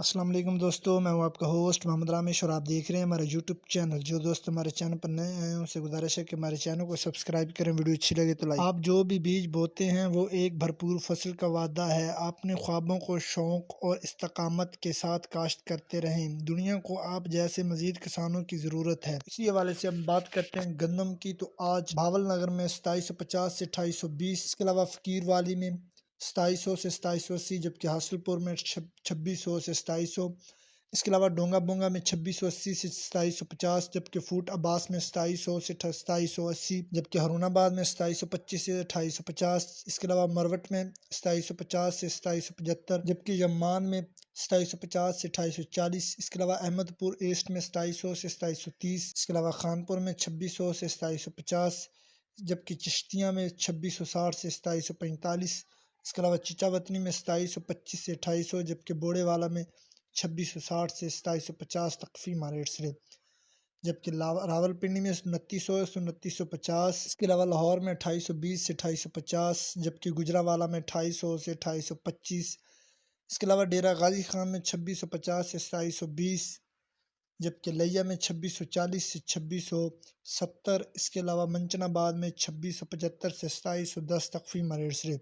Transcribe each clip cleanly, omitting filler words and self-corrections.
السلام علیکم دوستو، میں ہوں آپ کا ہوسٹ محمد رامیش اور آپ دیکھ رہے ہیں ہمارا یوٹیوب چینل۔ جو دوست ہمارے چینل پر نئے آئے ہیں ان سے گزارش ہے کہ ہمارے چینل کو سبسکرائب کریں، ویڈیو اچھی لگے تو لائک۔ آپ جو بھی بیج بوتے ہیں وہ ایک بھرپور فصل کا وعدہ ہے۔ اپنے خوابوں کو شوق اور استقامت کے ساتھ کاشت کرتے رہیں، دنیا کو آپ جیسے مزید کسانوں کی ضرورت ہے۔ اسی حوالے سے ہم بات کرتے ہیں گندم کی، تو آج بھاول نگر میں 2750 سے 2820، اس کے علاوہ فقیر والی میں 2700 سے 2780، جبکہ حاصل پور میں 2600 سے 2700، اس کے علاوہ ڈونگا بونگا میں 2680 سے 2750، جبکہ فوٹ عباس میں 2700 سے 2780، جبکہ ہرون آباد میں 2725 سے 2850، اس کے علاوہ مروٹ میں 2750 سے 2775، جبکہ یمان میں 2750 سے 2840، اس کے علاوہ احمد پور ایسٹ میں 2700 سے 2730، اس کے علاوہ خانپور میں 2600 سے 2750، جبکہ چشتیاں میں 2660 سے 2745، اس کے علاوہ چچا وطنی میں 2725 سے 2800، جبکہ بوڑے والا میں 2660 سے 2750 تک فیمہ ریٹس رہے، جبکہ راول پنڈی میں 2900 سے 2950، اس کے علاوہ لاہور میں 2820 سے 2850، جبکہ گجرانوالہ میں 2800 سے 2825، اس کے علاوہ ڈیرہ غازی خان میں 2650 سے 2720، جبکہ لیا میں 2640 سے 2670، اس کے علاوہ منچن آباد میں 2675 سے 2710 تک فیمہ ریٹس رہے،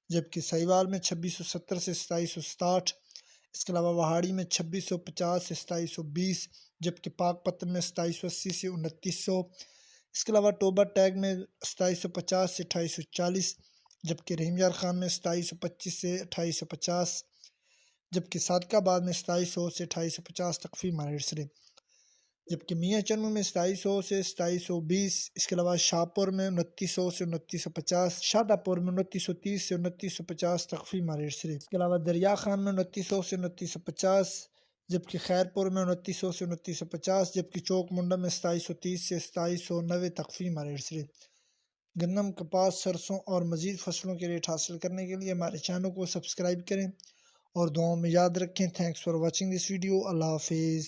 جبکہ سہیوال میں 2670 سے 2760، اس کے علاوہ وہاڑی میں 2650 سے 2720، جبکہ پاک پتن میں 2780 سے 2900، اس کے علاوہ ٹوبہ ٹیگ میں 2750 سے 2840، جبکہ رحیم یار خان میں 2725 سے 2850، جبکہ صادق آباد میں 2700 سے 2850 تک فیمہ ریٹس رہے، جبکہ میاں چنو میں 2700 سے 2720، اس کے علاوہ شاہپور میں 2900 سے 2950، شادہ پور میں 2930 سے 2950 تک فیمہ ریٹس رہے، اس کے علاوہ دریا خان میں 2900 سے 2950، جبکہ خیر پور میں 2900 سے 2950، جبکہ چوک منڈا میں 2730 سے 2790 تک فیمہ ریٹس رہے۔ گندم، کپاس، سرسوں اور مزید فصلوں کے ریٹ حاصل کرنے کے لیے ہمارے چینل کو سبسکرائب کریں اور دعاؤں میں یاد رکھیں۔ Thanks for watching this video. اللہ حافظ۔